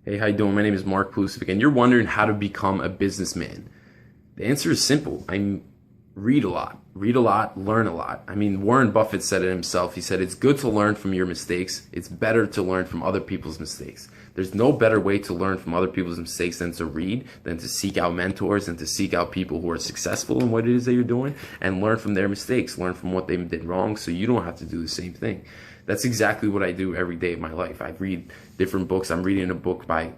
Hey, how you doing? My name is Mark Pulusovic, and you're wondering how to become a businessman. The answer is simple. Read a lot, learn a lot. Warren Buffett said it himself. He said, it's good to learn from your mistakes. It's better to learn from other people's mistakes. There's no better way to learn from other people's mistakes than to read, than to seek out mentors, and to seek out people who are successful in what it is that you're doing and learn from their mistakes, learn from what they did wrong so you don't have to do the same thing. That's exactly what I do every day of my life. I read different books. I'm reading a book by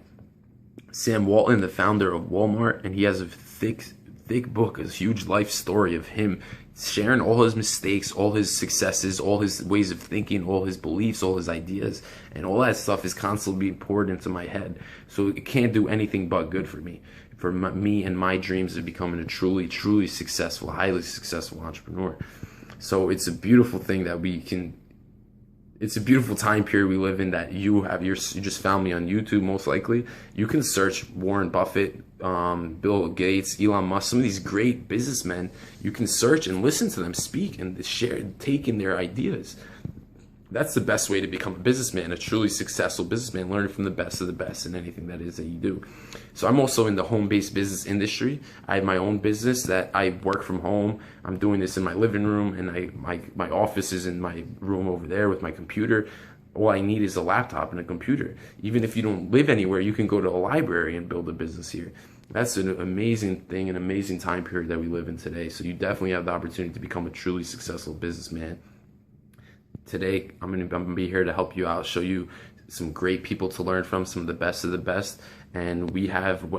Sam Walton, the founder of Walmart, and he has a thick book, a huge life story of him sharing all his mistakes, all his successes, all his ways of thinking, all his beliefs, all his ideas, and all that stuff is constantly being poured into my head. So it can't do anything but good for me, me and my dreams of becoming a truly successful, highly successful entrepreneur. So it's a beautiful thing that it's a beautiful time period we live in, that you just found me on YouTube. Most likely you can search Warren Buffett, Bill Gates, Elon Musk, some of these great businessmen. You can search and listen to them speak and share, take in their ideas. That's the best way to become a businessman, a truly successful businessman, learning from the best of the best in anything that is that you do. So I'm also in the home-based business industry. I have my own business that I work from home. I'm doing this in my living room, and my office is in my room over there with my computer. All I need is a laptop and a computer. Even if you don't live anywhere, you can go to a library and build a business here. That's an amazing thing, an amazing time period that we live in today. So you definitely have the opportunity to become a truly successful businessman. Today, I'm gonna be here to help you out, show you some great people to learn from, some of the best. And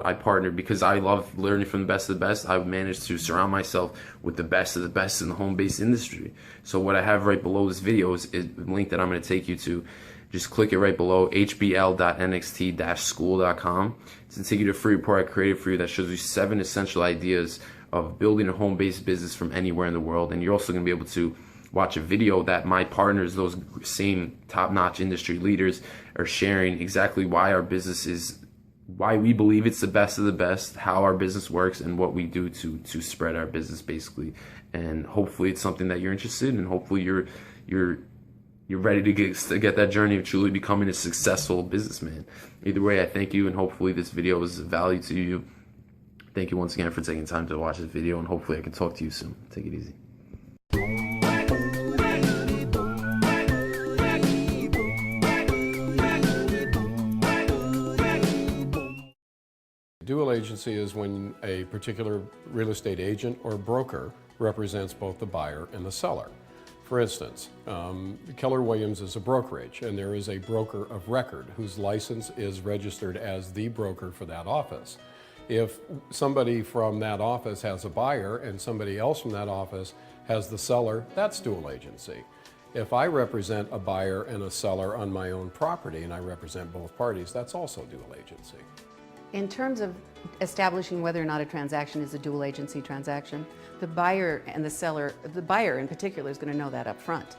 I partnered, because I love learning from the best of the best. I've managed to surround myself with the best of the best in the home-based industry. So what I have right below this video is a link that I'm gonna take you to. Just click it right below, hbl.nxt-school.com. It's gonna take you to a free report I created for you that shows you 7 essential ideas of building a home-based business from anywhere in the world. And you're also gonna be able to watch a video that my partners, those same top-notch industry leaders, are sharing exactly why our business is, why we believe it's the best of the best, how our business works, and what we do to spread our business, basically. And hopefully it's something that you're interested in, and hopefully you're ready to get that journey of truly becoming a successful businessman. Either way, I thank you, and hopefully this video is of value to you. Thank you once again for taking time to watch this video, and hopefully I can talk to you soon. Take it easy. Dual agency is when a particular real estate agent or broker represents both the buyer and the seller. For instance, Keller Williams is a brokerage, and there is a broker of record whose license is registered as the broker for that office. If somebody from that office has a buyer and somebody else from that office has the seller, that's dual agency. If I represent a buyer and a seller on my own property and I represent both parties, that's also dual agency. In terms of establishing whether or not a transaction is a dual agency transaction, the buyer and the seller, the buyer in particular, is going to know that up front.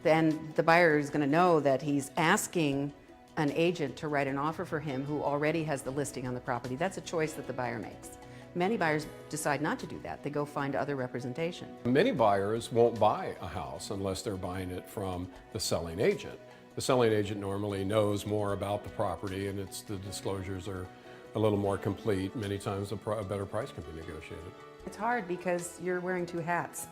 Then the buyer is going to know that he's asking an agent to write an offer for him who already has the listing on the property. That's a choice that the buyer makes. Many buyers decide not to do that. They go find other representation. Many buyers won't buy a house unless they're buying it from the selling agent. The selling agent normally knows more about the property, and the disclosures are a little more complete. Many times a better price can be negotiated. It's hard because you're wearing two hats.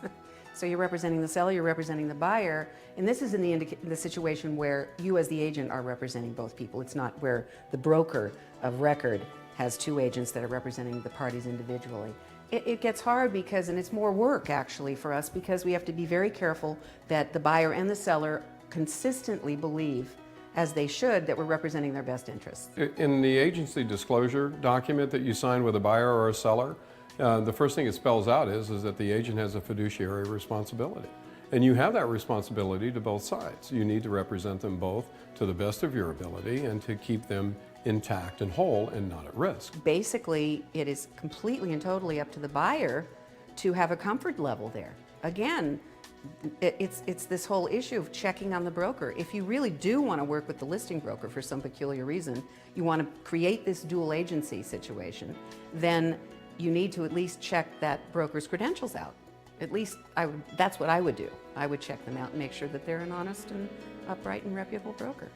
So you're representing the seller, you're representing the buyer, and this is in the situation where you as the agent are representing both people. It's not where the broker of record has two agents that are representing the parties individually. It gets hard because, and it's more work actually for us, because we have to be very careful that the buyer and the seller consistently believe, as they should, that we're representing their best interests. In the agency disclosure document that you sign with a buyer or a seller, the first thing it spells out is that the agent has a fiduciary responsibility. And you have that responsibility to both sides. You need to represent them both to the best of your ability and to keep them intact and whole and not at risk. Basically, it is completely and totally up to the buyer to have a comfort level there. Again, it's this whole issue of checking on the broker. If you really do want to work with the listing broker for some peculiar reason, you want to create this dual agency situation, then you need to at least check that broker's credentials out. At least that's what I would do. I would check them out and make sure that they're an honest and upright and reputable broker.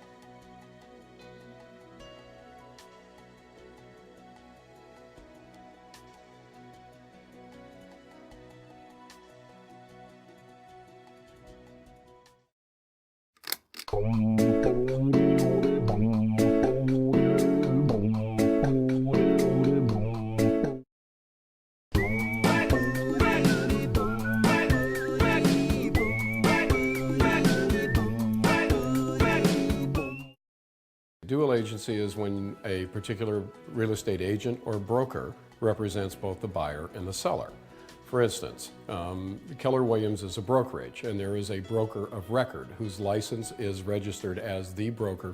Dual agency is when a particular real estate agent or broker represents both the buyer and the seller. For instance, Keller Williams is a brokerage, and there is a broker of record whose license is registered as the broker